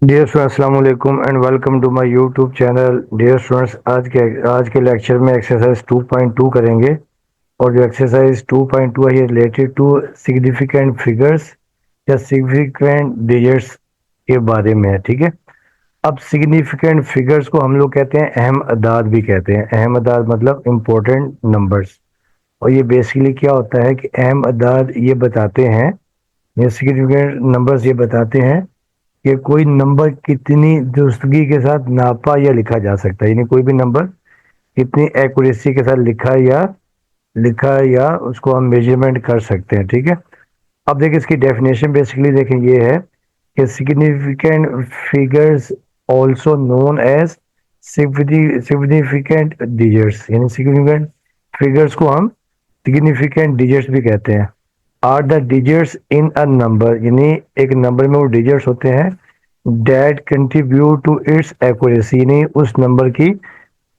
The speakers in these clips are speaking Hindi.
डियर स्टूडेंट्स अस्सलाम वालेकुम and welcome to my YouTube channel. Dear students, आज के लेक्चर में एक्सरसाइज 2.2 करेंगे और जो एक्सरसाइज 2.2 है ये रिलेटेड टू सिग्निफिकेंट फिगर्स या सिग्निफिकेंट डिजिट्स के बारे में है। ठीक है। अब सिग्निफिकेंट फिगर्स को हम लोग कहते हैं अहम अदाद भी कहते हैं। अहम अदाद मतलब इम्पोर्टेंट नंबर्स। और ये बेसिकली क्या होता है कि अहम अदाद ये बताते हैं, ये सिग्निफिकेंट नंबर्स ये बताते हैं कि कोई नंबर कितनी दुरुस्तगी के साथ नापा या लिखा जा सकता है, यानी कोई भी नंबर कितनी एक्यूरेसी के साथ लिखा या उसको हम मेजरमेंट कर सकते हैं। ठीक है। अब देखिए इसकी डेफिनेशन बेसिकली देखें ये है कि significant figures also known as significant digits, यानी सिग्निफिकेंट फिगर्स को हम सिग्निफिकेंट डिजिट्स भी कहते हैं। Are the digits in a number, यानी एक नंबर में वो डिजिट्स होते हैं that contribute to its accuracy, यानी उस नंबर की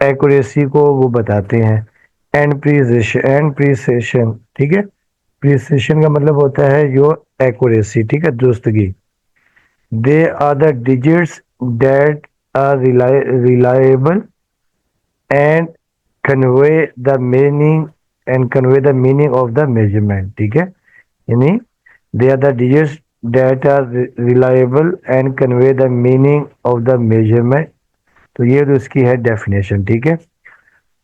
एक्यूरेसी को वो बताते हैं। एंड प्रिसिशन, ठीक है। प्रिसिशन का मतलब होता है जो एक्यूरेसी, ठीक है, दुरुस्तगी। They are the digits that are reliable and convey the meaning convey the meaning of the measurement. ठीक है। यानी they are the digits that are reliable and convey the meaning of the measurement. तो ये तो इसकी है डेफिनेशन। ठीक है।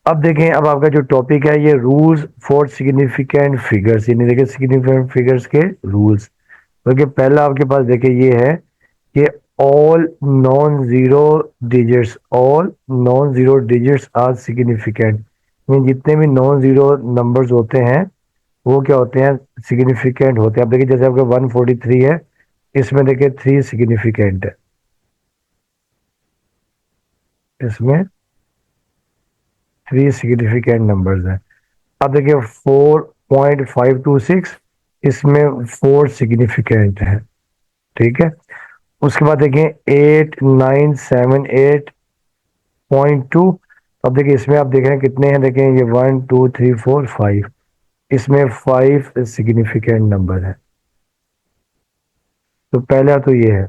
अब देखें, अब आपका जो टॉपिक है ये रूल्स फॉर सिग्निफिकेंट फिगर्स, यानी देखिए सिग्निफिकेंट फिगर्स के रूल्स। क्योंकि पहला आपके पास देखिए ये है कि all non zero digits are significant, जितने भी नॉन जीरो नंबर्स होते हैं वो क्या होते हैं, सिग्निफिकेंट होते हैं। अब देखिए जैसे आपका 143 है, इसमें देखिए 3 सिग्निफिकेंट है, इसमें 3 सिग्निफिकेंट नंबर्स हैं। अब देखिए 4.526, इसमें 4 सिग्निफिकेंट है। ठीक है। उसके बाद देखिए 8978.2। अब देखिए इसमें आप देख रहे हैं कितने हैं, देखें ये 1 2 3 4 5, इसमें 5 सिग्निफिकेंट नंबर है। तो पहला तो ये है।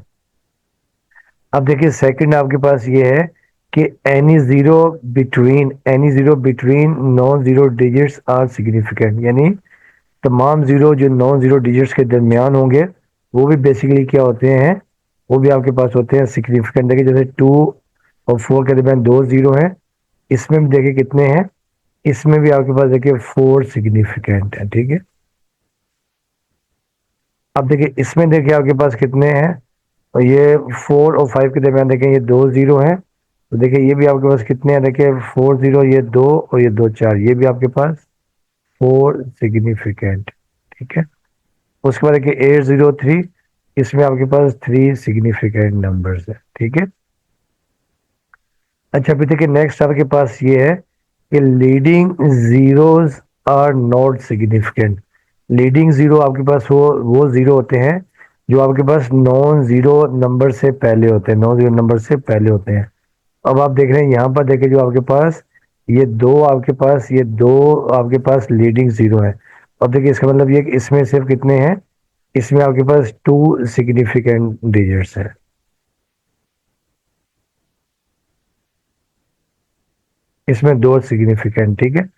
अब देखिए सेकंड आपके पास ये है कि any zero between non zero digits are significant, यानी तमाम जीरो जो नॉन जीरो डिजिट्स के दरमियान होंगे वो भी बेसिकली क्या होते हैं, वो भी आपके पास होते हैं सिग्निफिकेंट। देखिए जैसे 2 और 4 के दरमियान 2 जीरो हैं, इसमें भी देखिए कितने हैं, इसमें भी आपके पास देखिए 4 सिग्निफिकेंट है। ठीक है। अब देखिए इसमें देखिए आपके पास कितने हैं, और ये 4 और 5 के दरमियान देखें ये 2 जीरो हैं, तो देखिए ये भी आपके पास कितने हैं, देखिए 4 जीरो, ये 2 और ये 2 4, ये भी आपके पास 4 सिग्निफिकेंट। ठीक है। उसके बाद देखिए 803, इसमें आपके पास 3 सिग्निफिकेंट नंबर्स है। ठीक है। अच्छा फिर देखिए नेक्स्ट आपके पास ये है कि leading zeros are not significant. Leading zero आपके पास वो जीरो होते हैं जो आपके पास नॉन जीरो नंबर से पहले होते हैं, नॉन जीरो नंबर से पहले होते हैं। अब आप देख रहे हैं यहाँ पर देखिए जो आपके पास ये दो आपके पास लीडिंग जीरो है। अब देखिए इसका मतलब ये कि इसमें सिर्फ कितने हैं, इसमें आपके पास 2 सिग्निफिकेंट डिजिट्स है, इसमें 2 सिग्निफिकेंट। ठीक है।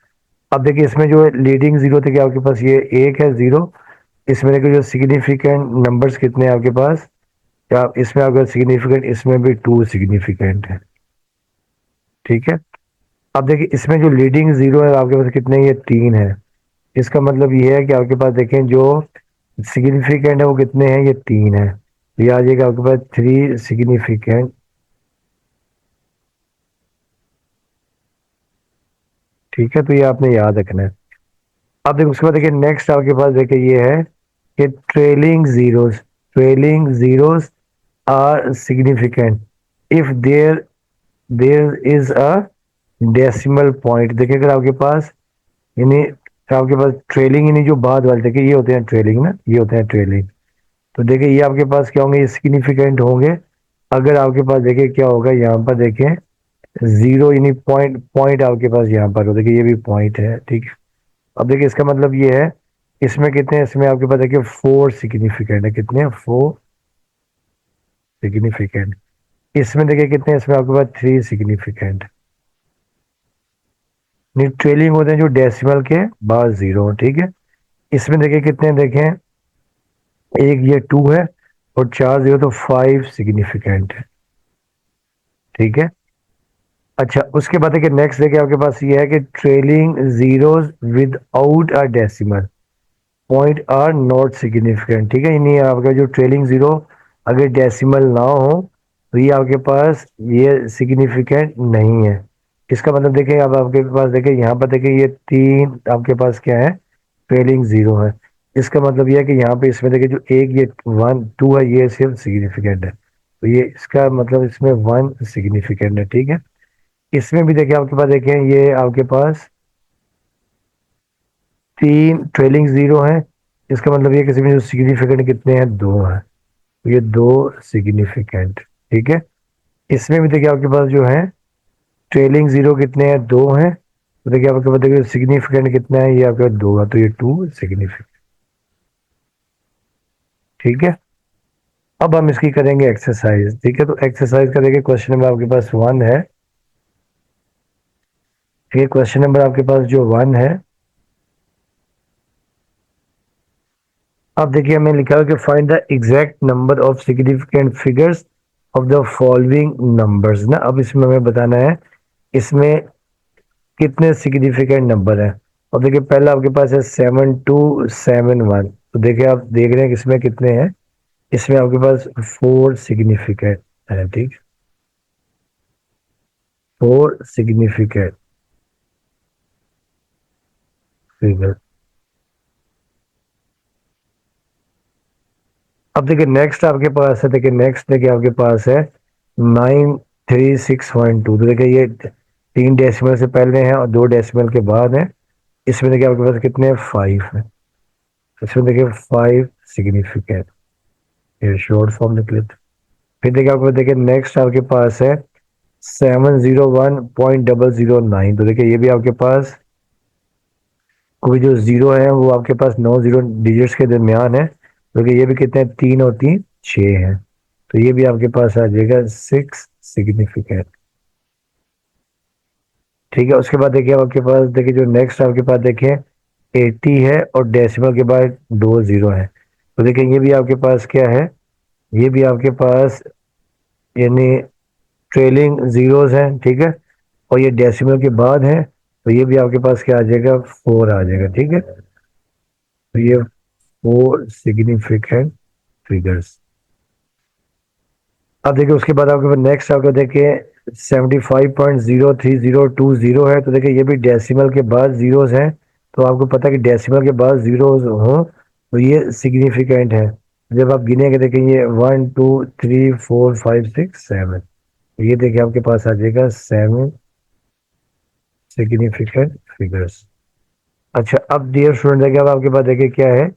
अब देखिए इसमें जो लीडिंग जीरो थे कि आपके पास ये एक है जीरो, इसमें देखिए जो सिग्निफिकेंट नंबर्स कितने हैं आपके पास, या इसमें अगर सिग्निफिकेंट, इसमें भी 2 सिग्निफिकेंट है। ठीक है। अब देखिए इसमें जो लीडिंग जीरो है आपके पास कितने, ये 3 है। इसका मतलब ये है कि आपके पास देखें जो सिग्निफिकेंट है वो कितने हैं, ये 3 है। तो ये आ जाएगा आपके पास 3 सिग्निफिकेंट। ठीक है। तो ये आपने याद रखना है। अब देखिए उसके बाद देखिए नेक्स्ट आपके पास देखिए ये है कि trailing zeros are significant if there is a decimal point. देखिए अगर आपके पास, यानी आपके पास ट्रेलिंग, यानी जो बाद वाले देखिए ये होते हैं ट्रेलिंग ना, ये होते हैं ट्रेलिंग। तो देखिए ये आपके पास क्या होंगे, ये सिग्निफिकेंट होंगे अगर आपके पास देखिए क्या होगा, यहाँ पर देखें जीरो, यानी पॉइंट पॉइंट आपके पास यहाँ पर हो, देखिए ये भी पॉइंट है। ठीक है। अब देखिए इसका मतलब ये है, इसमें कितने हैं, इसमें आपके पास देखिए 4 सिग्निफिकेंट है, कितने हैं, 4 सिग्निफिकेंट। इसमें देखिए कितने, इसमें आपके पास 3 सिग्निफिकेंट। नहीं, ट्रेलिंग होते हैं जो डेसिमल के बाद जीरो, ठीक है। इसमें देखिए कितने, देखें एक ये 2 है और 4 जीरो, तो 5 सिग्निफिकेंट है, ठीक है। अच्छा, उसके बाद देखिए नेक्स्ट देखिए आपके पास ये है कि trailing zeros without a decimal point are not significant, ठीक है। यानी आपका जो ट्रेलिंग जीरो अगर डेसिमल ना हो तो ये आपके पास ये सिग्निफिकेंट नहीं है। इसका मतलब देखिए, अब आपके पास देखिए यहाँ पर देखिए ये 3 आपके पास क्या है, ट्रेलिंग जीरो है। इसका मतलब ये है कि यहाँ पे इसमें देखिए जो एक ये 1 2 है ये सिर्फ सिग्निफिकेंट है, तो ये इसका मतलब इसमें 1 सिग्निफिकेंट है, ठीक है। इसमें भी देखिए आपके पास देखें ये आपके पास 3 ट्रेलिंग जीरो है। इसका मतलब ये किसी में जो सिग्निफिकेंट कितने हैं, 2 है, तो ये 2 सिग्निफिकेंट, ठीक है। इसमें भी देखिए आपके पास जो है ट्रेलिंग जीरो कितने हैं, 2 हैं, तो देखिए आपके पास देखिए सिग्निफिकेंट कितना है, ये आपके पास 2 है, तो ये 2 सिग्निफिकेंट, ठीक है। अब हम इसकी करेंगे एक्सरसाइज, ठीक है। तो एक्सरसाइज का देखिए क्वेश्चन नंबर आपके पास 1 है। ये क्वेश्चन नंबर आपके पास जो 1 है, अब देखिए हमें लिखा है कि find the exact number of significant figures of the following numbers ना। अब इसमें हमें बताना है इसमें कितने सिग्निफिकेंट नंबर हैं। और देखिए पहला आपके पास है 7271, तो देखिए आप देख रहे हैं कि इसमें कितने हैं, इसमें आपके पास 4 सिग्निफिकेंट है, ठीक, 4 सिग्निफिकेंट फिगर। अब देखिए नेक्स्ट आपके पास है, देखिए नेक्स्ट देखिए आपके पास है 93612, तो देखिए ये 3 डेसिमल से पहले हैं और 2 डेसिमल के बाद है। इसमें देखिए आपके पास कितने 5 है, इसमें देखिए 5 सिग्निफिकेंट, ये शॉर्ट फॉर्म निकले थे। फिर देखिए आपको देखिए नेक्स्ट आपके पास है 701.009, तो देखिए ये भी आपके पास कोई जो जीरो है वो आपके पास 9 जीरो डिजिट्स के दरमियान है, क्योंकि ये भी कितने 3 और 3 6 है, तो ये भी आपके पास आ जाएगा 6 सिग्निफिकेंट, ठीक है। उसके बाद देखिए आपके पास देखिए जो नेक्स्ट आपके पास देखिए 80 है और डेसिमल के बाद 2 जीरो है, तो देखिए ये भी आपके पास क्या है, ये भी आपके पास यानी ट्रेलिंग जीरोस हैं, ठीक है। और ये डेसिमल के बाद है, तो ये भी आपके पास क्या आ जाएगा 4 आ जाएगा, ठीक है। तो ये 4 सिग्निफिकेंट फिगर्स। अब देखिए उसके बाद आपके पास नेक्स्ट आपको देखिए 75.03020 है, तो देखिए ये भी डेसिमल के बाद जीरोस हैं, तो आपको पता है कि डेसिमल के बाद जीरोस हो तो ये सिग्निफिकेंट है। जब आप गिनेंगे देखिए ये 1 2 3 4 5 6 7, ये देखिए आपके पास आ जाएगा 7 सिग्निफिकेंट फिगर्स। अच्छा, अब डियर स्टूडेंट देखिए अब आपके पास देखिए क्या है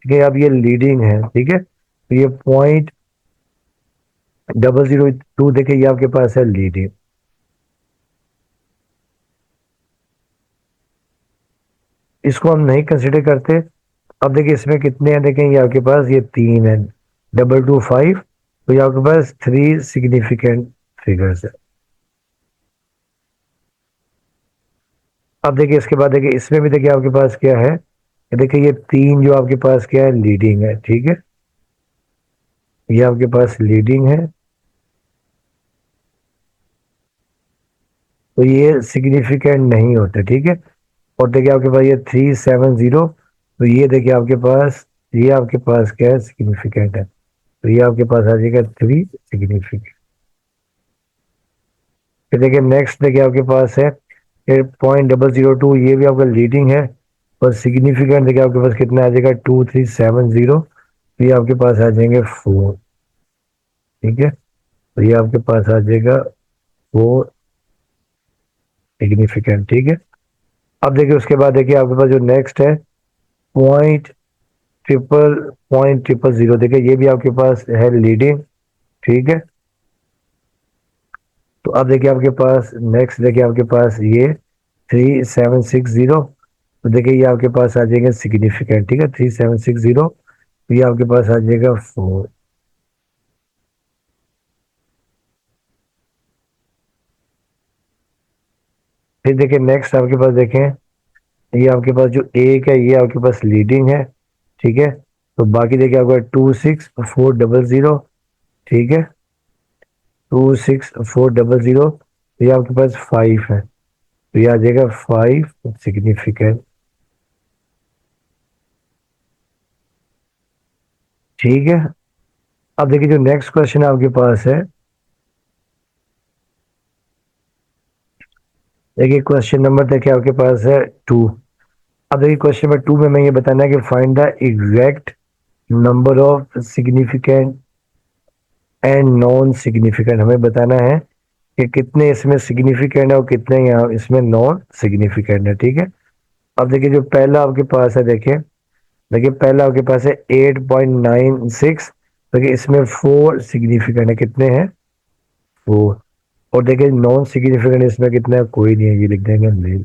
कि अब ये लीडिंग है, ठीक है, तो ये 0.002 देखिए ये आपके पास है लीडिंग, इसको हम नहीं कंसिडर करते। अब देखिए इसमें कितने हैं, देखें ये आपके पास ये 3 है, 225, तो ये आपके पास 3 सिग्निफिकेंट फिगर्स है। अब देखिए इसके बाद देखिए इसमें भी देखिए आपके पास क्या है, देखिए ये 3 जो आपके पास क्या है लीडिंग है, ठीक है, ये आपके पास लीडिंग है, तो ये सिग्निफिकेंट नहीं होते, ठीक है। और देखिए आपके पास ये 370, तो ये देखिए आपके पास ये आपके पास क्या है सिग्निफिकेंट है, तो ये आपके पास आ जाएगा 3 सिग्निफिकेंट। फिर देखिए नेक्स्ट देखिए आपके पास है 0.002, ये भी आपका लीडिंग है, और सिग्निफिकेंट देखिए आपके पास कितना आ जाएगा 2370, तो ये आपके पास आ जाएंगे 4, ठीक है, तो ये आपके पास आ जाएगा 4 सिग्निफिकेंट, ठीक है। अब देखिए उसके बाद देखिए आपके पास जो नेक्स्ट है पॉइंट ट्रिपल जीरो, देखिए ये भी आपके पास है लीडिंग, ठीक है। तो अब देखिए आपके पास नेक्स्ट देखिए आपके पास ये 3760, तो देखिए ये आपके पास आ जाएगा सिग्निफिकेंट, ठीक है, 3760, तो ये आपके पास आ जाएगा 4, फिर देखिए नेक्स्ट आपके पास देखें, ये आपके पास जो एक है ये आपके पास लीडिंग है, ठीक है। तो बाकी देखिए आपका 26400, ठीक है, 26400, ये आपके पास 5 है, तो ये आ जाएगा 5 सिग्निफिकेंट, ठीक है। अब देखिए जो नेक्स्ट क्वेश्चन आपके पास है, देखिए क्वेश्चन नंबर देखिए आपके पास है 2। अब देखिए क्वेश्चन नंबर 2 में मैं ये बताना है कि find the exact number of significant and non significant, हमें बताना है कि कितने इसमें सिग्निफिकेंट है और कितने यहाँ इसमें नॉन सिग्निफिकेंट है, ठीक है। अब देखिए जो पहला आपके पास है, देखिए देखिए पहला आपके पास है 8.96, देखिए इसमें 4 सिग्निफिकेंट है, कितने हैं 4। और देखिए नॉन सिग्निफिकेंट इसमें कितना है, कोई नहीं है, ये लिख देंगे नील।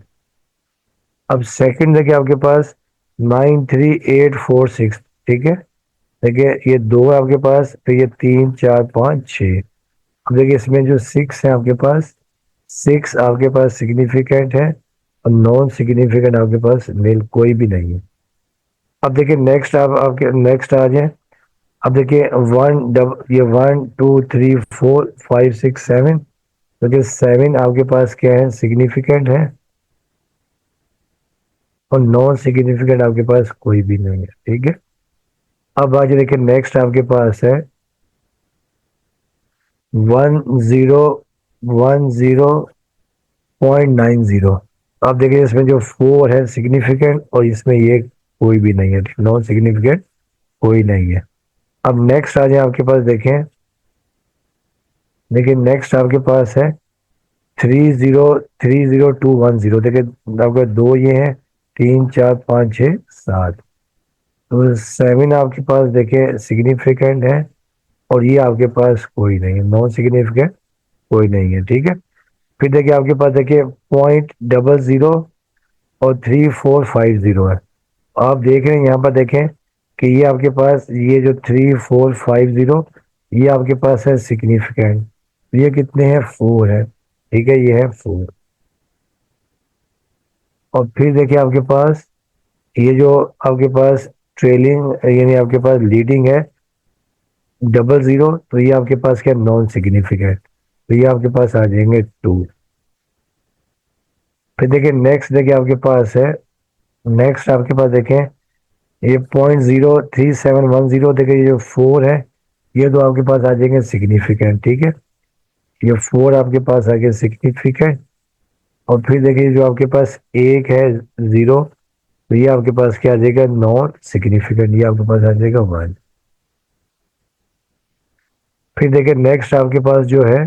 अब सेकंड देखिए आपके पास 93846, ठीक है। देखिए ये 2 है आपके पास, तो ये 3 4 5 6। अब देखिए इसमें जो 6 है आपके पास, 6 आपके पास सिग्निफिकेंट है और नॉन सिग्निफिकेंट आपके पास नील, कोई भी नहीं है। अब देखिए नेक्स्ट आप आपके नेक्स्ट आ जाए। अब देखिए ये 1 2 3 4 5 6 7, तो जो 7 आपके पास क्या है, सिग्निफिकेंट है, और नॉन सिग्निफिकेंट आपके पास कोई भी नहीं है, ठीक है। अब आज देखिए नेक्स्ट आपके पास है 1010.90। अब देखिए इसमें जो 4 है सिग्निफिकेंट और इसमें ये कोई भी नहीं है, नॉन सिग्निफिकेंट कोई नहीं है। अब नेक्स्ट आ जाए आपके पास, देखें देखिए नेक्स्ट आपके पास है 3030.210। देखिए आपका 2 ये है, 3 4 5 6 7, तो 7 आपके पास देखिए सिग्निफिकेंट है और ये आपके पास कोई नहीं है, नॉन सिग्निफिकेंट कोई नहीं है, ठीक है। फिर देखिए आपके पास देखिए 0.00 और 3450 है। आप देख रहे हैं यहाँ पर देखें कि ये आपके पास ये जो 3450, ये आपके पास है सिग्निफिकेंट, ये कितने हैं 4 है, ठीक है, ये है 4। और फिर देखिए आपके पास ये जो आपके पास ट्रेलिंग यानी आपके पास लीडिंग है 00, तो ये आपके पास क्या नॉन सिग्निफिकेंट, तो ये आपके पास आ जाएंगे 2। फिर देखिए नेक्स्ट देखिए आपके पास है, नेक्स्ट आपके पास देखें ये 0.03710, देखिए ये जो 4 है ये तो आपके पास आ जाएंगे सिग्निफिकेंट, ठीक है, ये 4 आपके पास आ गया सिग्निफिकेंट। और फिर देखिए जो आपके पास एक है 0, तो ये आपके पास क्या आ जाएगा नॉन सिग्निफिकेंट, ये आपके पास आ जाएगा 1। फिर देखिए नेक्स्ट आपके पास जो है,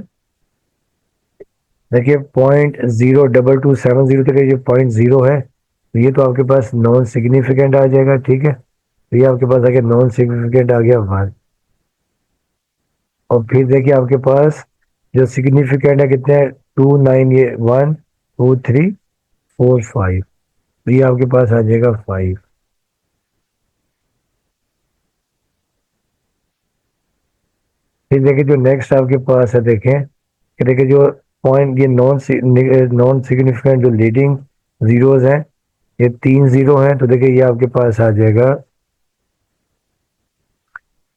देखिए 0.02270, तक ये 0.0 है, तो ये तो आपके पास नॉन सिग्निफिकेंट आ जाएगा, ठीक है, तो ये आपके पास आ गया नॉन सिग्निफिकेंट आ गया 1। और फिर देखिए आपके पास जो सिग्निफिकेंट है कितने हैं 2 9, ये 1 2 3 4 5, तो ये आपके पास आ जाएगा 5। फिर देखिए जो नेक्स्ट आपके पास है, देखें कि देखिए जो पॉइंट ये नॉन सिग्निफिकेंट जो लीडिंग जीरोज हैं, ये 3 0 हैं, तो देखिए ये आपके पास आ जाएगा,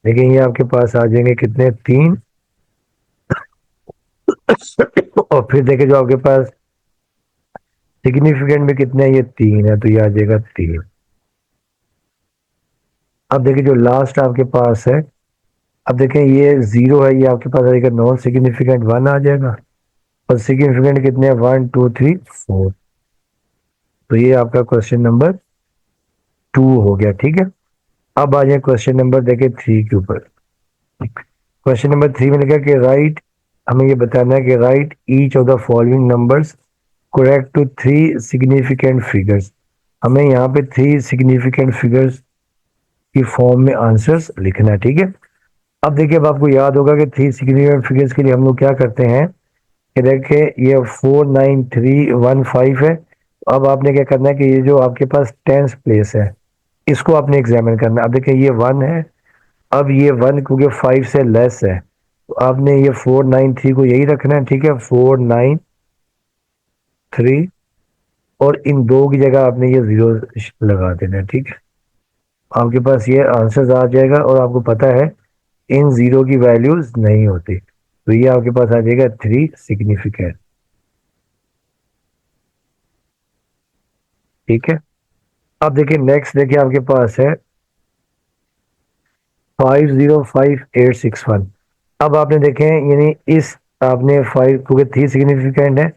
देखिए ये आपके पास आ जाएंगे कितने 3। और फिर देखिए जो आपके पास सिग्निफिकेंट में कितने हैं, ये 3 है, तो ये आ जाएगा 3। अब देखिए जो लास्ट आपके पास है, अब देखें ये 0 है, ये आपके पास आएगा नॉन सिग्निफिकेंट 1 आ जाएगा, और सिग्निफिकेंट कितने हैं 1 2 3 4, तो ये आपका क्वेश्चन नंबर 2 हो गया, ठीक है। अब आ जाए क्वेश्चन नंबर देखे 3 के ऊपर। क्वेश्चन नंबर 3 में लिखा कि राइट, हमें ये बताना है कि write each of the following numbers correct to 3 significant figures. हमें यहाँ पे 3 सिग्निफिकेंट फिगर्स की फॉर्म में आंसर्स लिखना है, ठीक है। अब देखिए अब आपको याद होगा कि 3 सिग्निफिकेंट फिगर्स के लिए हम लोग क्या करते हैं कि देखिए ये 49315 है, तो अब आपने क्या करना है कि ये जो आपके पास टेंस प्लेस है इसको आपने एग्जामिन करना है। अब देखिए ये 1 है, अब ये 1 क्योंकि 5 से लेस है, तो आपने ये 493 को यही रखना है, ठीक है, 493 और इन दो की जगह आपने ये जीरो लगा देना है, ठीक है। आपके पास ये आंसर आ जाएगा और आपको पता है इन जीरो की वैल्यूज नहीं होती, तो ये आपके पास आ जाएगा 3 सिग्निफिकेंट, ठीक है। अब देखिए नेक्स्ट, देखिए आपके पास है 505861। अब आपने देखें यानी इस आपने फाइव क्योंकि 3 सिग्निफिकेंट है,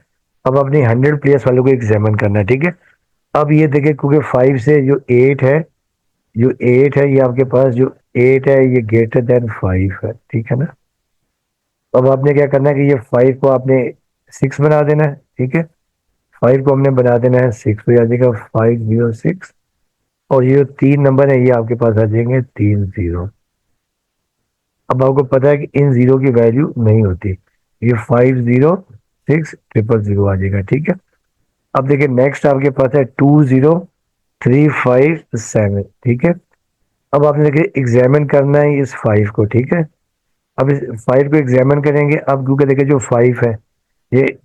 अब आपने 100 प्लेस वालों को एग्जामिन करना है, ठीक है। अब ये देखिए क्योंकि 5 से जो 8 है, जो 8 है ये आपके पास जो 8 है ये ग्रेटर देन 5 है, ठीक है ना। अब आपने क्या करना है कि ये 5 को आपने 6 बना देना है, ठीक है। 5 को हमने बना देना है 6, तो ये आ जाएगा 506। और ये जो 3 नंबर है ये आपके पास आ जाएंगे 3 जीरो। अब आपको पता है कि इन जीरो की वैल्यू नहीं होती, ये 506000 आ जाएगा, ठीक है। अब देखिए नेक्स्ट आपके पास है 20357, ठीक है। अब आपने देखिए एग्जामिन करना है इस 5 को, ठीक है। अब इस 5 को एग्जामिन करेंगे, अब क्योंकि देखिए जो 5 है ये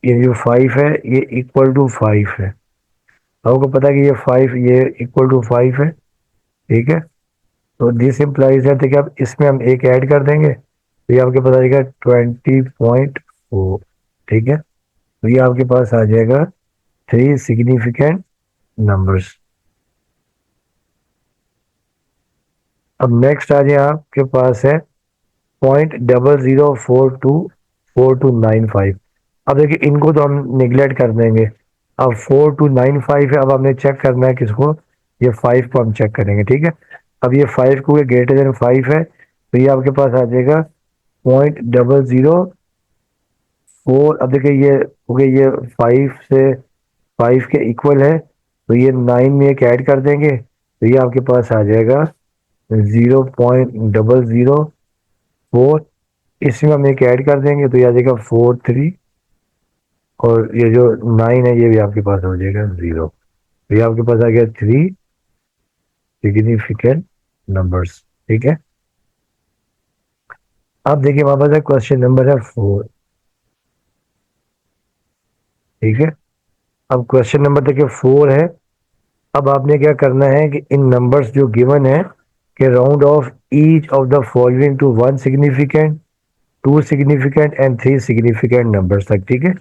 ये जो 5 है ये इक्वल टू 5 है। आपको पता है कि ये 5 ये इक्वल टू 5 है, ठीक है। तो दिस इम्प्लाइज है, देखिए अब इसमें हम एक ऐड कर देंगे तो ये आपके पास आ जाएगा 20.4, ठीक है। तो ये आपके पास आ जाएगा 3 सिग्निफिकेंट नंबर्स। अब नेक्स्ट आ जाए आपके पास है 0.00424295। अब देखिए इनको तो हम निगलेक्ट कर देंगे। अब 4295 है, अब हमने चेक करना है किसको, ये 5 को हम चेक करेंगे, ठीक है। अब ये 5 को ग्रेटर देन 5 है, तो ये आपके पास आ जाएगा 0.004। अब देखिए ये हो गया, ये 5 से 5 के इक्वल है, तो ये 9 में एक ऐड कर देंगे तो ये आपके पास आ जाएगा 0.004। इसमें हम एक ऐड कर देंगे तो ये आ जाएगा 43। और ये जो 9 है ये भी आपके पास हो जाएगा 0। तो ये आपके पास आ गया 3 सिग्निफिकेंट नंबर्स, ठीक है। अब देखिए हमारे पास है क्वेश्चन नंबर है 4, ठीक है। अब क्वेश्चन नंबर देखिए 4 है। अब आपने क्या करना है कि इन नंबर्स जो गिवन है कि round off each of the following to 1 significant, 2 significant and 3 significant numbers तक, ठीक है।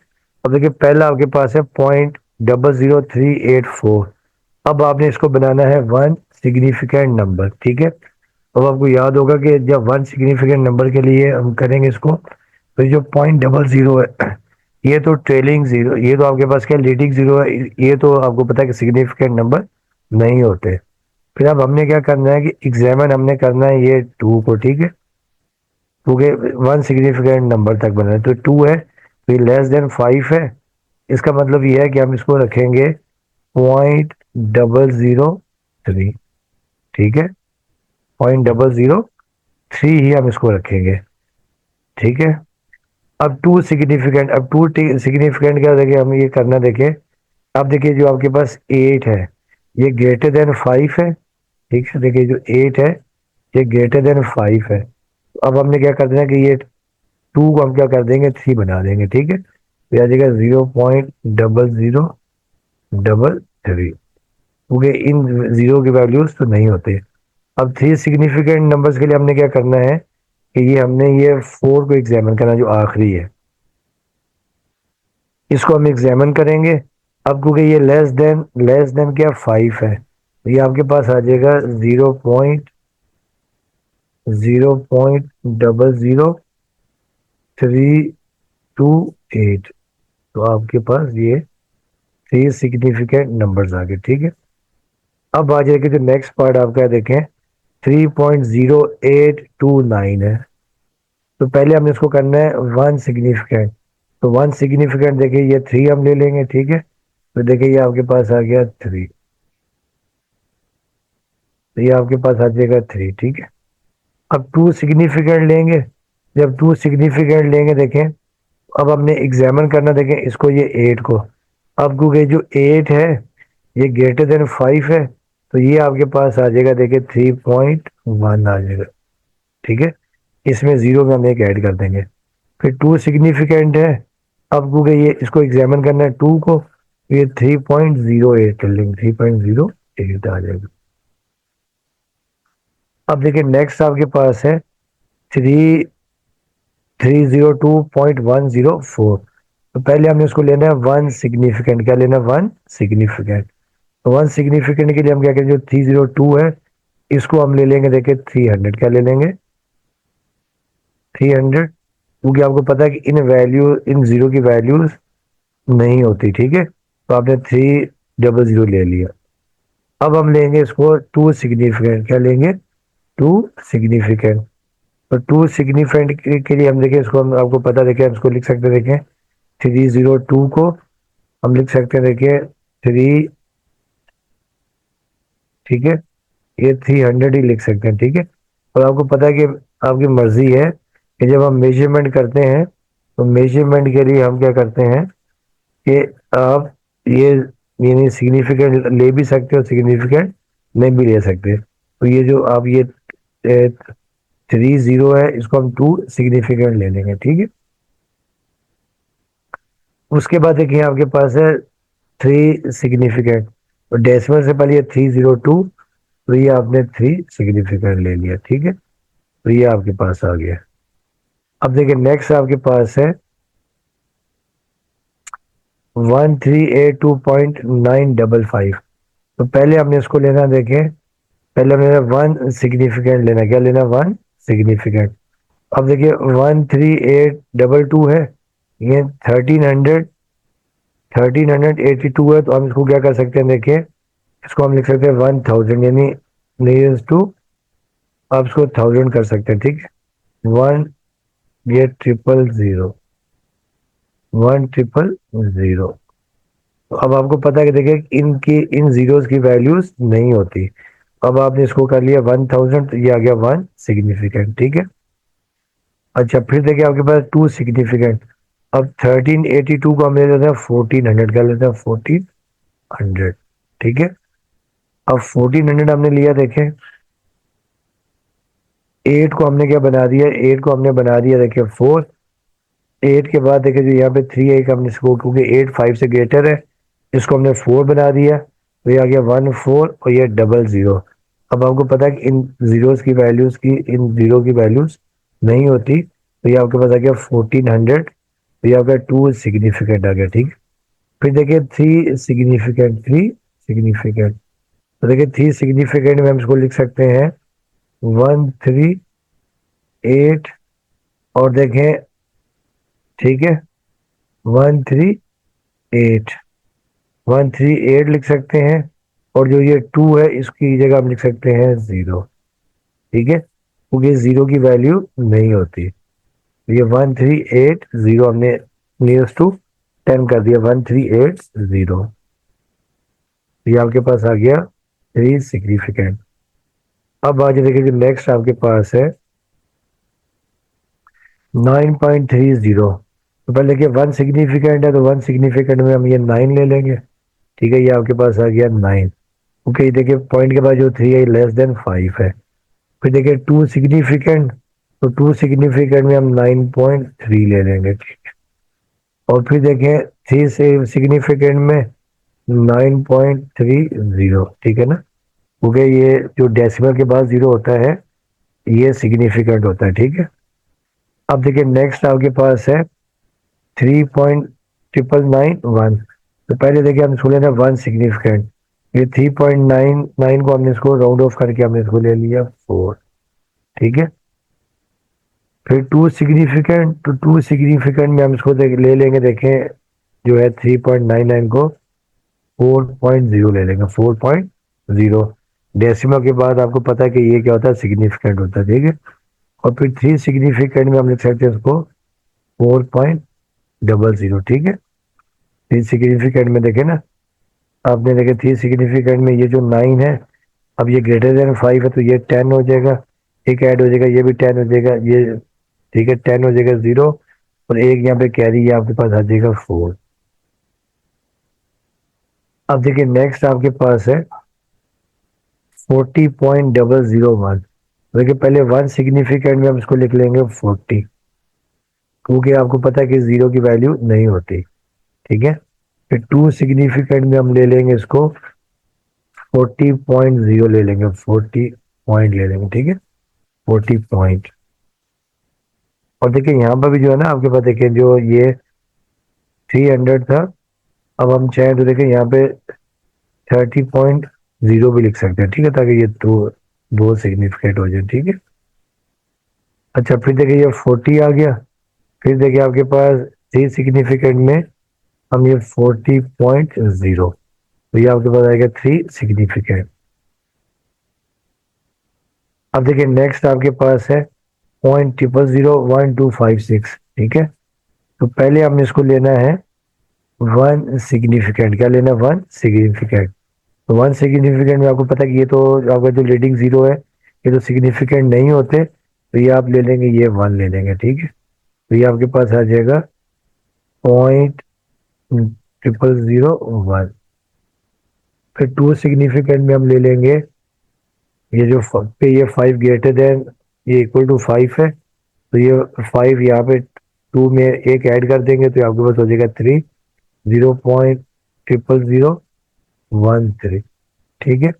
अब देखिए पहला आपके पास है 0.00384। अब आपने इसको बनाना है 1 सिग्निफिकेंट नंबर, ठीक है। अब आपको याद होगा कि जब 1 सिग्निफिकेंट नंबर के लिए हम करेंगे इसको, तो ये जो 0.00 है ये तो ट्रेलिंग जीरो, ये तो आपके पास क्या लीडिंग जीरो है, ये तो आपको पता है कि सिग्निफिकेंट नंबर नहीं होते। फिर अब हमने क्या करना है कि एग्जामिन हमने करना है ये 2 को, ठीक है। क्योंकि 1 सिग्निफिकेंट नंबर तक बना है तो 2 है, तो ये लेस देन 5 है। इसका मतलब ये है कि हम इसको रखेंगे 0.003, ठीक है। 0.003 ही हम इसको रखेंगे, ठीक है। अब 2 सिग्निफिकेंट, अब 2 सिग्निफिकेंट क्या देखिए हम ये करना देखिए। अब देखिए जो आपके पास 8 है ये ग्रेटर देन 5 है, ठीक है। देखिए जो 8 है ये ग्रेटर देन 5 है। अब हमने क्या कर देना कि ये 2 को हम क्या कर देंगे 3 बना देंगे, ठीक है। तो ये आ जाएगा 0.0033, क्योंकि इन जीरो की वैल्यूज तो नहीं होते। अब 3 सिग्निफिकेंट नंबर्स के लिए हमने क्या करना है कि ये हमने ये 4 को एग्जामिन करना जो आखिरी है, इसको हम एग्जामिन करेंगे। अब क्योंकि ये लेस देन क्या 5 है, तो ये आपके पास आ जाएगा 0.00328। तो आपके पास ये 3 सिग्निफिकेंट नंबर्स आ गए, ठीक है। अब आ जाएगा जो नेक्स्ट पार्ट आपका है देखें 3.0829 है। तो पहले हमने इसको करना है 1 सिग्निफिकेंट। तो 1 सिग्निफिकेंट देखिए ये 3 हम ले लेंगे, ठीक है। तो देखिए ये आपके पास आ गया 3, तो ये आपके पास आ जाएगा 3, ठीक है। अब 2 सिग्निफिकेंट लेंगे, जब 2 सिग्निफिकेंट लेंगे देखें, अब हमने एग्जामिन करना देखें इसको ये 8 को। अब क्योंकि जो 8 है ये ग्रेटर देन 5 है, तो ये आपके पास आ जाएगा देखिए 3.1 आ जाएगा, ठीक है। इसमें जीरो में हम एक ऐड कर देंगे। फिर 2 सिग्निफिकेंट है, अब क्योंकि ये इसको एग्जामिन करना है 2 को, ये 3.08 कर लेंगे, 3.08 आ जाएगा। अब देखिए नेक्स्ट आपके पास है थ्री 302.104। तो पहले हमने उसको लेना है वन सिग्निफिकेंट। क्या लेना है? One significant. तो वन सिग्निफिकेंट के लिए हम क्या करेंगे, जो 302 है इसको हम ले लेंगे, देखिए 300। क्या ले लेंगे? 300। क्योंकि आपको पता है कि इन वैल्यू, इन जीरो की वैल्यूज नहीं होती, ठीक है। तो आपने 300 ले लिया। अब हम लेंगे इसको टू सिग्निफिकेंट। क्या लेंगे? Two significant. तो टू सिग्निफिकेंट के लिए हम देखें इसको, हम आपको पता, देखें हम इसको लिख सकते हैं, देखें 302 को हम लिख सकते हैं, देखिए थ्री, ठीक है, ये 300 ही लिख सकते हैं, ठीक है। और आपको पता है कि आपकी मर्जी है कि जब हम मेजरमेंट करते हैं तो मेजरमेंट के लिए हम क्या करते हैं कि आप ये यानी सिग्निफिकेंट ले भी सकते हो, सिग्निफिकेंट नहीं भी ले सकते। तो ये जो आप ये 30 है इसको हम टू सिग्निफिकेंट ले लेंगे, ठीक है। उसके बाद देखिए आपके पास है थ्री सिग्निफिकेंट। तो डेसिमल से पहले ये 302, तो ये आपने थ्री सिग्निफिकेंट ले लिया, ठीक है। तो ये आपके पास आ गया। अब देखिए नेक्स्ट आपके पास है 1382.955। तो पहले हमने इसको लेना, देखें पहले हमने वन सिग्निफिकेंट लेना। क्या लेना? One significant. अब देखिए 13822 है, ये 1382 है। तो हम इसको क्या कर सकते हैं, देखिए इसको हम लिख सकते हैं 1000, यानी नियरेस्ट टू आप इसको 1000 कर सकते हैं, ठीक है। वन, ये 000, 1000। तो अब आपको पता है कि देखिए इनकी इन जीरोस की वैल्यूज नहीं होती। अब आपने इसको कर लिया 1000, तो ये आ गया वन सिग्निफिकेंट, ठीक है। अच्छा, फिर देखिए आपके पास टू सिग्निफिकेंट। अब 1382 को हम ले लेते हैं 1400। कर लेते हैं 1400, ठीक है। अब 1400 हमने लिया, देखें 8 को हमने क्या बना दिया, 8 को हमने बना दिया, देखिए 4। 8 के बाद देखिए जो यहाँ पे 3 है, हमने इसको, क्योंकि 8 5 से ग्रेटर है, इसको हमने 4 बना दिया। तो ये आ गया 14 और ये 00। अब आपको पता है कि इन जीरोस की वैल्यूज की, इन जीरो की वैल्यूज नहीं होती। तो ये आपके पास आ गया 1400। तो ये आपका टू सिग्निफिकेंट आ गया, ठीक है। फिर देखिए थ्री सिग्निफिकेंट, थ्री सिग्निफिकेंट। तो देखिए थ्री सिग्निफिकेंट में हम इसको लिख सकते हैं 138, और देखें, ठीक है, 138, 138 लिख सकते हैं। और जो ये टू है इसकी जगह हम लिख सकते हैं 0, ठीक है, क्योंकि जीरो की वैल्यू नहीं होती। तो ये 1380 हमने नियरेस्ट टू 10 कर दिया, 1380। ये आपके पास आ गया थ्री सिग्निफिकेंट। अब आज देखिए नेक्स्ट आपके पास है 9.30। तो पहले देखिए वन सिग्निफिकेंट है, तो वन सिग्निफिकेंट में हम ये 9 ले लेंगे, ठीक है। ये आपके पास आ गया 9। ओके, देखिए पॉइंट के बाद जो 3 है लेस देन 5 है। फिर देखिए टू सिग्निफिकेंट। तो टू सिग्निफिकेंट में हम 9.3 ले लेंगे, ठीक है। और फिर देखें थ्री से सिग्निफिकेंट में 9.30, ठीक है ना, क्योंकि ये जो डेसिमल के बाद जीरो होता है ये सिग्निफिकेंट होता है, ठीक है। अब देखिए नेक्स्ट आपके पास है 3.999 तो पहले देखिए हम इसको लेना वन सिग्निफिकेंट। ये 3.99 को हमने इसको राउंड ऑफ करके हमने इसको ले लिया 4, ठीक है। फिर टू सिग्निफिकेंट, तो टू सिग्निफिकेंट में हम इसको ले लेंगे, देखें जो है 3.99 को 4.0 ले लेंगे, 4.0। डेसिमल के बाद आपको पता है कि ये क्या होता है, सिग्निफिकेंट होता है, ठीक है। और फिर थ्री सिग्निफिकेंट में हम लिख सकते हैं इसको 4.00, ठीक है। थ्री सिग्निफिकेंट में देखे ना, आपने देखे थ्री सिग्निफिकेंट में ये जो 9 है, अब ये ग्रेटर देन 5 है, तो ये 10 हो जाएगा। एक ऐड हो जाएगा, ये भी 10 हो जाएगा, ये ठीक है 10 हो जाएगा 0। और एक यहाँ पे कैरी है आपके पास आ जाएगा 4। अब देखिए नेक्स्ट आपके पास है 40.001। देखिए पहले वन सिग्निफिकेंट में हम इसको लिख लेंगे 40, क्योंकि आपको पता है कि जीरो की वैल्यू नहीं होती, ठीक है। फिर 2 सिग्निफिकेंट में हम ले लेंगे इसको 40.0 ले लेंगे, 40 पॉइंट ले लेंगे, ठीक है, 40 पॉइंट। और देखिए यहाँ पर भी जो है ना आपके पास, देखिए जो ये 300 था, अब हम चाहें तो देखिए यहाँ पे 30.0 भी लिख सकते हैं, ठीक है, ताकि ये दो सिग्निफिकेंट हो जाए, ठीक है। अच्छा, फिर देखिए ये 40 आ गया। फिर देखिए आपके पास 3 सिग्निफिकेंट में हम ये 40.0, तो ये आपके पास आएगा 3 सिग्निफिकेंट। अब देखिए नेक्स्ट आपके पास है 0.0001256, ठीक है। तो पहले हमने इसको लेना है वन सिग्निफिकेंट। क्या लेना है? One significant. तो वन सिग्निफिकेंट में आपको पता है कि ये तो आपका जो लीडिंग जीरो है, ये तो सिग्निफिकेंट नहीं होते, तो ये आप ले लेंगे, ये वन ले लेंगे, ठीक है। तो ये आपके पास आ जाएगा 0.00001। फिर टू सिग्निफिकेंट में हम ले लेंगे, ये जो पे ये 5 ग्रेटर देन, ये इक्वल टू 5 है, तो ये 5 यहाँ पे 2 में एक ऐड कर देंगे, तो आपके पास हो जाएगा 3, 0.00013, ठीक है।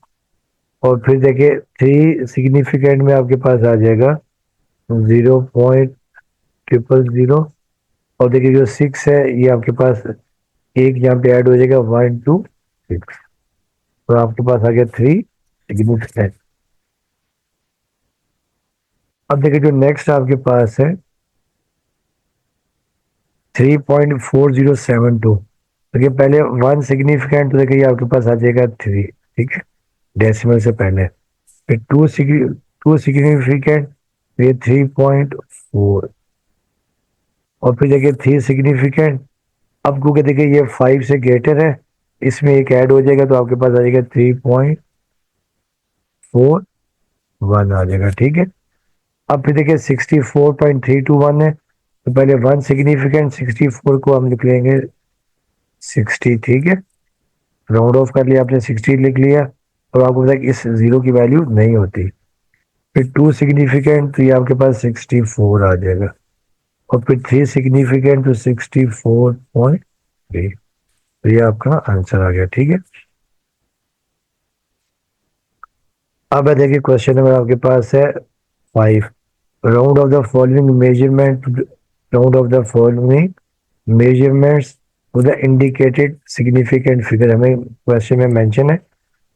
और फिर देखिए 3 सिग्निफिकेंट में आपके पास आ जाएगा 0.000, और देखिए जो 6 है ये आपके पास एक यहाँ पे ऐड हो जाएगा, 126, तो आपके पास आ गया 3 सिग्निफिकेंट। अब देखिए जो नेक्स्ट आपके पास है 3.4072, देखिए पहले वन सिग्निफिकेंट, तो देखिए आपके पास आ जाएगा 3, ठीक है, डेसिमल से पहले। फिर टू सिग्निफिकेंट, ये 3.4, और फिर देखिए 3 सिग्निफिकेंट। अब क्योंकि देखिए ये 5 से ग्रेटर है, इसमें एक ऐड हो जाएगा, तो आपके पास आ जाएगा 3.41 आ जाएगा, ठीक है। अब फिर देखिए 64.321 है, तो पहले वन सिग्निफिकेंट 64 को हम लिख लेंगे 60, ठीक है, राउंड ऑफ कर लिया आपने, 60 लिख लिया, और आपको पता है कि इस जीरो की वैल्यू नहीं होती। फिर टू सिग्निफिकेंट, तो ये आपके पास 64 आ जाएगा, और फिर 3 सिग्निफिकेंट, तो 64.3, तो ये आपका आंसर आ गया, ठीक है। अब देखिए क्वेश्चन नंबर आपके पास है 5, round off the following measurement, round off the following measurements to the indicated significant figure, हमें क्वेश्चन में मेंशन है।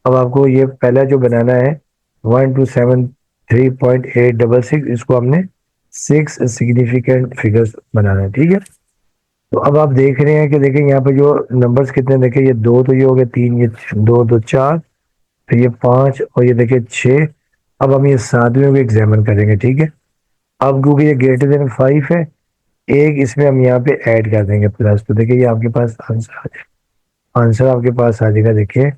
अब आपको ये पहला जो बनाना है 1273.866, इसको हमने 6 सिग्निफिकेंट फिगर्स बनाना है, ठीक है। तो अब आप देख रहे हैं कि देखिए यहाँ पे जो नंबर्स कितने, देखिए ये दो, तो ये हो गए 3, ये दो दो 4, फिर ये 5, और ये देखिए 6। अब हम ये सातवें को एग्जामिन करेंगे, ठीक है। अब क्योंकि ये ग्रेटर देन 5 है, एक इसमें हम यहाँ पे ऐड कर देंगे प्लस, तो देखिए ये आपके पास आंसर आ जाएगा, आंसर आपके पास आ जाएगा, देखिए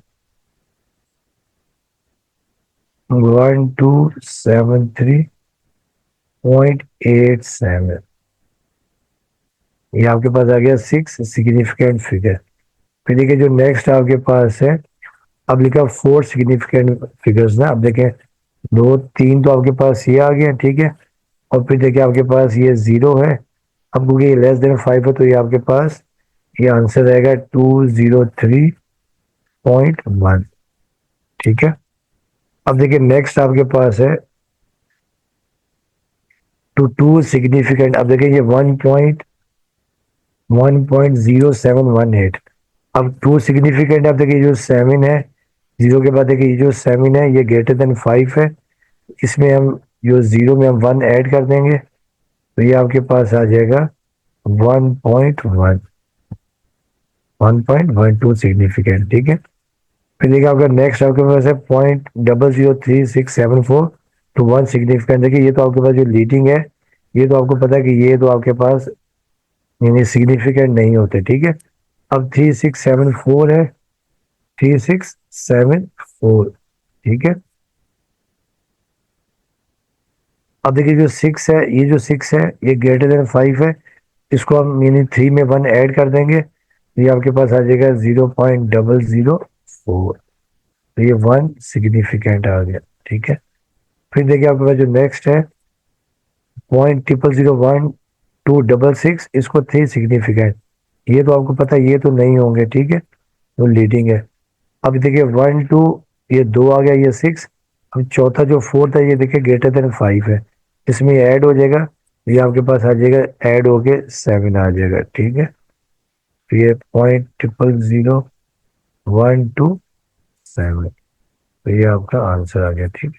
1273.87, ये आपके पास आ गया 6 सिग्निफिकेंट फिगर। फिर देखिए जो नेक्स्ट आपके पास है, अब लिखा 4 सिग्निफिकेंट फिगर्स ना। अब देखें 2 3 तो आपके पास ये आ गया, ठीक है, और फिर देखिए आपके पास ये 0 है। अब क्योंकि ये लेस देन 5 है, तो ये आपके पास ये आंसर रहेगा 203.1, ठीक है। अब देखिए नेक्स्ट आपके पास है टू सिग्निफिकेंट। अब देखिए ये 1.0718, अब टू सिग्निफिकेंट है। अब देखिए जो 7 है, जीरो के बाद देखिए ये जो 7 है ये ग्रेटर देन 5 है, इसमें हम जो जीरो में हम 1 ऐड कर देंगे, तो ये आपके पास आ जाएगा 1.12 सिग्निफिकेंट, ठीक है। फिर देखिए आपका नेक्स्ट आपके पास है 0.003674 टू 1 सिग्निफिकेंट। देखिए ये तो आपके पास जो लीडिंग है, ये तो आपको पता है कि ये तो आपके पास यानी सिग्निफिकेंट नहीं होते, ठीक है। अब 3674 है, 3674, ठीक है। अब देखिए जो 6 है, ये जो 6 है ये ग्रेटर देन 5 है, इसको हम यानी 3 में 1 ऐड कर देंगे, तो ये आपके पास आ जाएगा 0.004, तो ये 1 सिग्निफिकेंट आ गया, ठीक है। फिर देखिए आपके पास जो नेक्स्ट है 0.001266, इसको 3 सिग्निफिकेंट, ये तो आपको पता है ये तो नहीं होंगे, ठीक है, तो लीडिंग है। अब देखिए 1 2, ये 2 आ गया, ये 6। अब चौथा जो फोर्थ है ये देखिए ग्रेटर देन 5 है, इसमें ऐड हो जाएगा, ये आपके पास आ जाएगा, ऐड होके 7 आ जाएगा, ठीक है। तो ये 0.000127, तो ये आपका आंसर आ गया, ठीक है।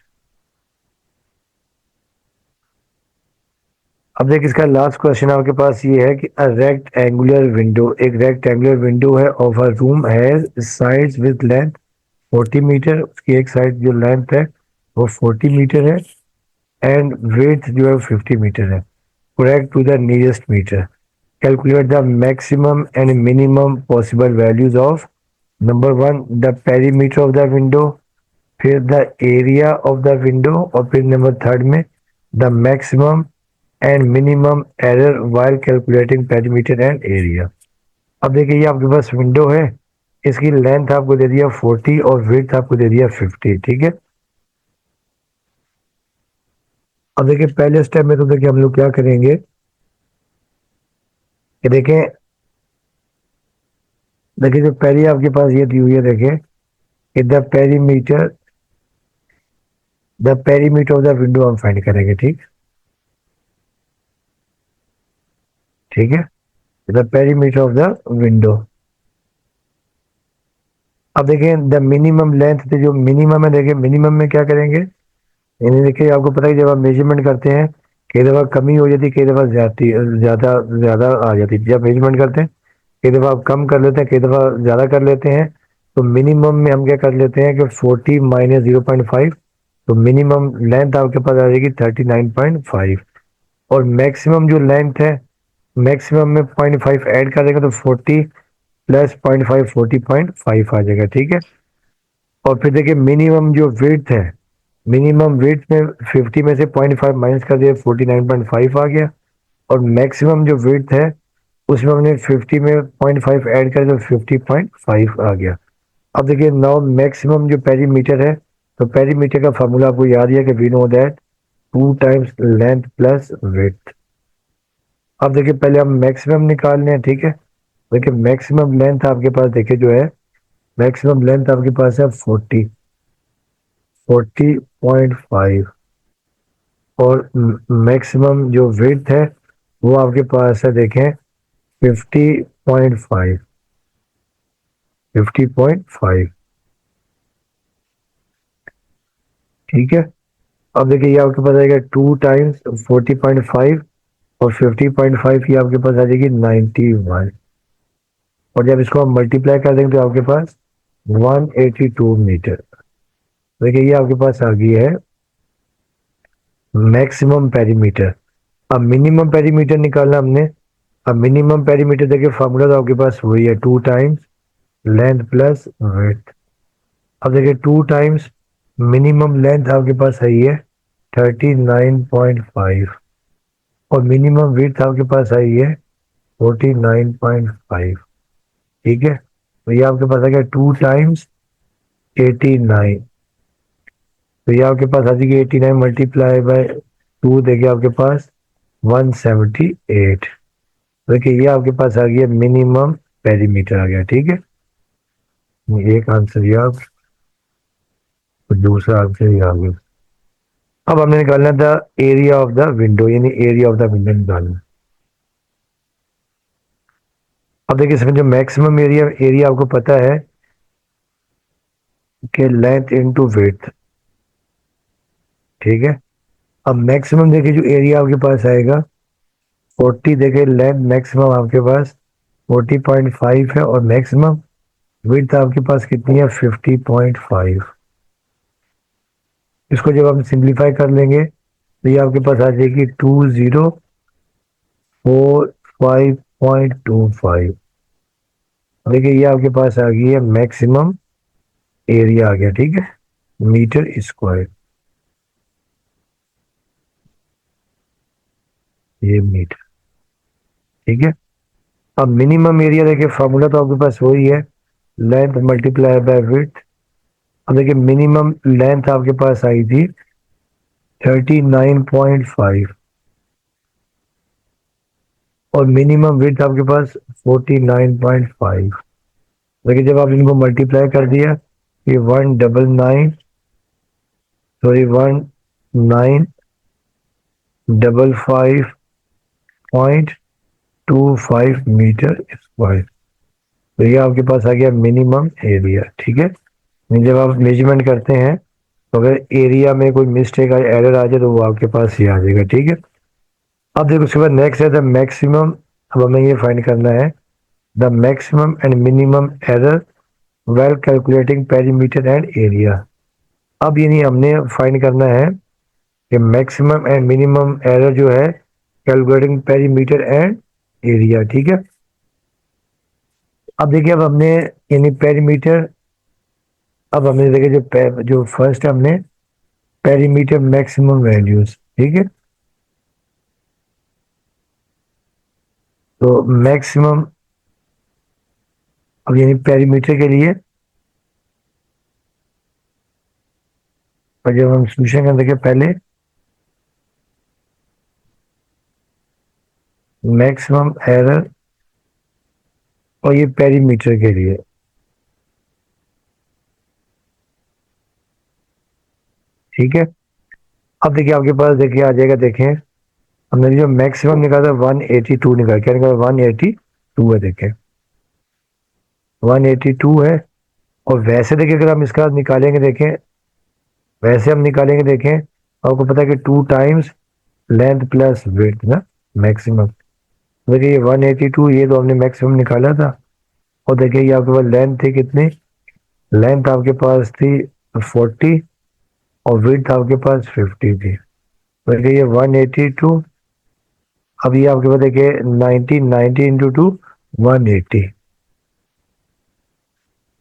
अब देखिए इसका लास्ट क्वेश्चन आपके पास ये है कि अ रेक्ट एंगुलर विंडो, एक रेक्ट एंगुलर विंडो है of a room has sides with length 40 metre, उसकी एक साइड जो लेंथ है वो 40 मीटर है, एंड विड्थ जो है 50 मीटर है। Correct to the nearest metre, calculate the maximum and minimum possible values of number 1 the perimeter of the window, फिर the area of the window, और फिर नंबर थर्ड में the maximum and minimum error while calculating perimeter and area. अब देखिए ये आपके पास विंडो है, इसकी लेंथ आपको दे दिया 40 और विड्थ आपको दे दिया 50, ठीक है। अब देखिए पहले स्टेप में तो देखिए हम लोग क्या करेंगे कि देखें, देखिए जो पहली आपके पास ये दी हुई है, देखें कि the perimeter of the window हम फाइंड करेंगे, ठीक, ठीक है, the perimeter of the window. अब देखें द मिनिमम लेंथ, जो मिनिमम है, देखें मिनिमम में क्या करेंगे, यानी देखिए आपको पता है जब आप मेजरमेंट करते हैं कई दफ़ा कमी हो जाती है, कई दफ़ा ज़्यादा ज़्यादा आ जाती है। जब मेजरमेंट करते हैं कई दफ़ा आप कम कर लेते हैं, कई दफ़ा ज़्यादा कर लेते हैं। तो मिनिमम में हम क्या कर लेते हैं कि 40 माइनस 0.5, तो मिनिमम लेंथ आपके पास आ जाएगी 39.5, और मैक्सिमम जो लेंथ है, मैक्सिमम में 0.5 ऐड कर देंगे तो 40 प्लस 0.5 40.5 आ जाएगा, ठीक है। और फिर देखिए मिनिमम जो विड्थ है, मिनिमम विड्थ में 50 में से 0.5 माइनस कर दिया 49.5 आ गया, और मैक्सिमम जो विड्थ है उसमें हमने 50 में 0.5 ऐड कर तो 50.5 आ गया। अब देखिए नाउ मैक्सिमम जो पेरीमीटर है, तो पेरीमीटर का फार्मूला आपको याद है कि we know that 2 times length plus width. अब देखिए पहले हम मैक्सिमम निकाल लें, ठीक है। देखिए मैक्सिमम लेंथ आपके पास देखिए जो है, मैक्सिमम लेंथ आपके पास है 40.5, और मैक्सिमम जो विड्थ है वो आपके पास है देखें 50.5, 50.5, ठीक है। अब देखिए ये आपके पास आएगा 2 टाइम्स 40.5, और 50.5 ये आपके पास आ जाएगी 91, और जब इसको हम मल्टीप्लाई कर देंगे तो आपके पास 182 मीटर। देखिए ये आपके पास आ गई है मैक्सिमम पेरीमीटर। अब मिनिमम पेरीमीटर निकालना हमने। अब मिनिमम पेरीमीटर देखिए फार्मूला तो आपके पास वही है 2 टाइम्स लेंथ प्लस विड्थ। अब देखिए 2 टाइम्स मिनिमम लेंथ आपके पास है ये 39.5, और मिनिमम विड्थ आपके पास आई है 49.5, ठीक है। तो ये आपके पास आ गया 2 टाइम्स 89, तो ये आपके पास आ जाएगी 89 मल्टीप्लाई बाय 2, देखिए आपके पास 178। देखिए ये आपके पास आ गया मिनिमम पेरीमीटर आ गया, ठीक है। एक आंसर ये आप, दूसरा आंसर ये आ गया। अब हमने निकालना था एरिया ऑफ द विंडो, यानी एरिया ऑफ द विंडो निकालना। अब देखिए इसमें जो मैक्सिमम एरिया एरिया आपको पता है कि लेंथ इनटू विड्थ, ठीक है। अब मैक्सिमम देखिए जो एरिया आपके पास आएगा 40, देखिए लेंथ मैक्सिमम आपके पास 40.5 है, और मैक्सिमम विड्थ आपके पास कितनी है 50.5। इसको जब हम सिंप्लीफाई कर लेंगे तो ये आपके पास आ जाएगी 2045.25। देखिए ये आपके पास आ गई है मैक्सिमम एरिया आ गया, ठीक है, मीटर स्क्वायर, ये मीटर, ठीक है। अब मिनिमम एरिया देखिए फार्मूला तो आपके पास वही है लेंथ मल्टीप्लाई बाय विड्थ। अब देखिए मिनिमम लेंथ आपके पास आई थी 39.5, और मिनिमम विड्थ आपके पास 49.5। देखिए जब आप इनको मल्टीप्लाई कर दिया, ये 199, सॉरी 1955.25 मीटर स्क्वायर। तो ये आपके पास आ गया मिनिमम एरिया। ठीक है, जब आप मेजरमेंट करते हैं तो अगर एरिया में कोई मिस्टेक आ, एरर आ जाए तो वो आपके पास ही आ जाएगा। ठीक है, अब देखो उसके बाद नेक्स्ट है द मैक्सिमम। अब हमें ये फाइंड करना है the maximum and minimum error well calculating perimeter and area. अब ये नहीं, हमने फाइंड करना है कि मैक्सिमम एंड मिनिमम एरर जो है कैलकुलेटिंग पेरीमीटर एंड एरिया। ठीक है, अब देखिए, अब हमने यानी पेरीमीटर, अब हमने देखिए जो फर्स्ट हमने पेरीमीटर मैक्सिमम वैल्यूज। ठीक है, तो मैक्सिमम, अब यानी पेरीमीटर के लिए, और जब हम सोल्यूशन करने के पहले मैक्सिमम एरर, और ये पेरीमीटर के लिए। ठीक है, अब देखिए आपके पास देखिए आ जाएगा, देखें हमने जो मैक्सिमम निकाला 182 निकाला, क्या निकाला 182 है। देखें 182 है। और वैसे देखिए अगर हम इसका निकालेंगे, देखें वैसे हम निकालेंगे, देखें आपको पता है कि 2 टाइम्स लेंथ प्लस विड्थ ना मैक्सिमम। देखिए ये 182, ये तो हमने मैक्सिमम निकाला था। और देखिए ये आपके पास लेंथ थी कितनी, लेंथ आपके पास थी 40, और विड्थ आपके पास 50 थी। देखिए ये 182, अब ये आपके पास देखिए 90 इंटू टू 180।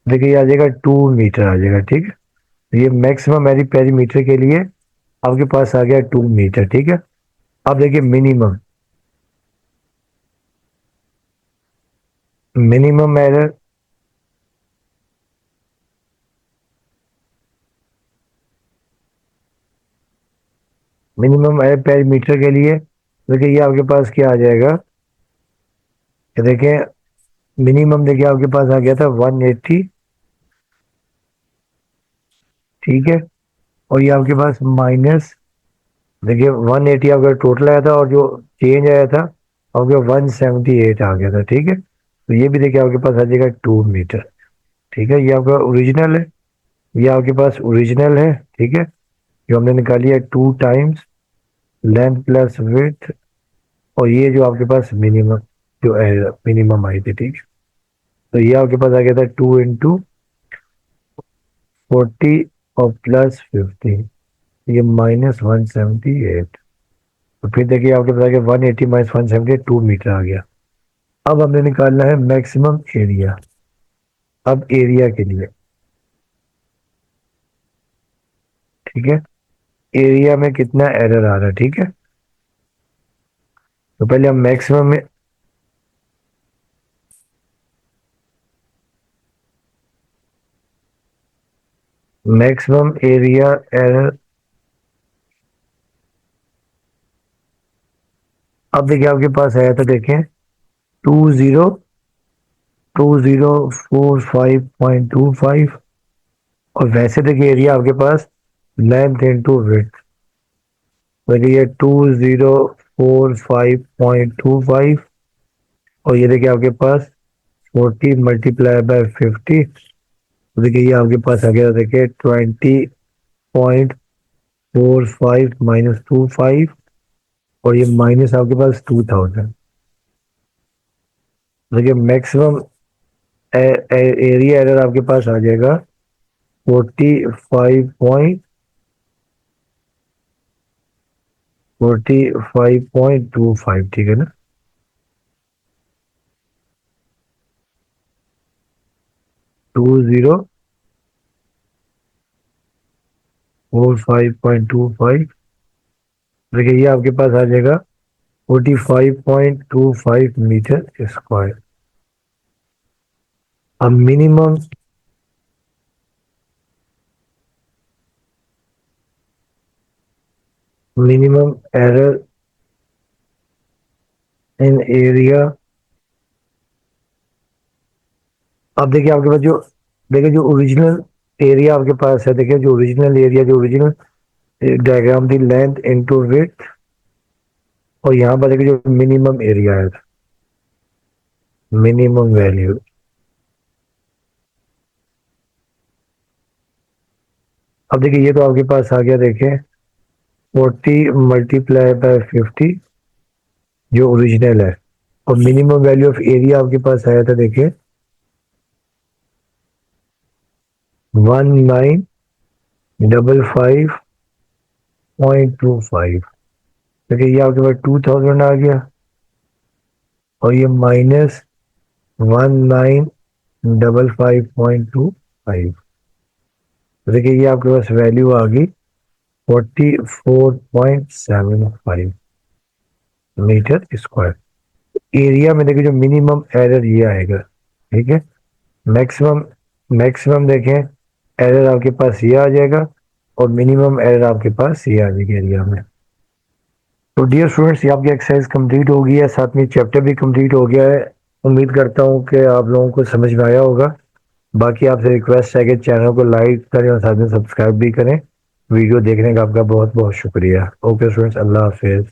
देखिए ये आ जाएगा 2 मीटर आ जाएगा। ठीक है, ये मैक्सिमम एरी पेरीमीटर के लिए आपके पास आ गया 2 मीटर। ठीक है, अब देखिए minimum, minimum error, minimum error perimeter के लिए देखिए ये आपके पास क्या आ जाएगा, ये देखिए मिनिमम देखिए आपके पास आ गया था 180। ठीक है, और ये आपके पास माइनस, देखिए 180 आपका टोटल आया था, और जो चेंज आया था आपके 178 आ गया था। ठीक है, तो ये भी देखिए आपके पास आ जाएगा 2 मीटर। ठीक है, ये आपका ओरिजिनल है, ये आपके पास ओरिजिनल है। ठीक है, जो हमने निकाली है 2 टाइम्स लेंथ प्लस विड्थ, और ये जो आपके पास मिनिमम, जो मिनिमम आई थी। ठीक है, तो ये आपके पास आ गया था 2 इंटू 40 और प्लस 50, ये -178। तो फिर देखिए आपके पास आ गया 180 माइनस 178, 2 मीटर आ गया। अब हमने निकालना है मैक्सिमम एरिया। अब एरिया के लिए, ठीक है, एरिया में कितना एरर आ रहा है। ठीक है, तो पहले हम मैक्सिमम में, मैक्सिमम एरिया एरर, अब देखिए आपके पास आया था, देखें 2045.25। और वैसे देखिए एरिया आपके पास लेंथ इंटू विड्थ, देखिए 2045.25, और ये देखिए आपके पास 40 × 50। देखिए ये आपके पास आ गया, देखिए 20.45 माइनस 25, और ये माइनस आपके पास 2000। देखिए मैक्सिमम एरिया एरर आपके पास आ जाएगा 45.45.25। ठीक है ना, 2045.25। देखिए ये आपके पास आ जाएगा 45.25 मीटर स्क्वायर। अब minimum, minimum error in area. अब देखिए आपके पास जो, देखिए जो ओरिजिनल एरिया आपके पास है, देखिए जो ओरिजिनल एरिया, जो original diagram the length into width, और यहाँ पर देखिए जो मिनिमम एरिया है, मिनिमम वैल्यू। अब देखिए ये तो आपके पास आ गया, देखिए 40 × 50 जो ओरिजिनल है, और मिनिमम वैल्यू ऑफ एरिया आपके पास आया था, देखिए 1955.25। देखिए ये आपके पास 2000 आ गया, और ये -1955.25। देखिए ये आपके पास वैल्यू आ गई 44.75 मीटर स्क्वायर। एरिया में देखिए जो मिनिमम एरर ये आएगा, ठीक है। मैक्सिमम, मैक्सिमम देखें एरर आपके पास ये आ जाएगा, और मिनिमम एरर आपके पास ये आ जाएगी एरिया में। तो डियर स्टूडेंट्स, ये आपकी एक्सरसाइज कंप्लीट हो गई है, साथ में चैप्टर भी कंप्लीट हो गया है। उम्मीद करता हूँ कि आप लोगों को समझ में आया होगा। बाकी आपसे रिक्वेस्ट है कि चैनल को लाइक करें और साथ में सब्सक्राइब भी करें। वीडियो देखने का आपका बहुत बहुत शुक्रिया। ओके स्टूडेंट्स, अल्लाह हाफिज।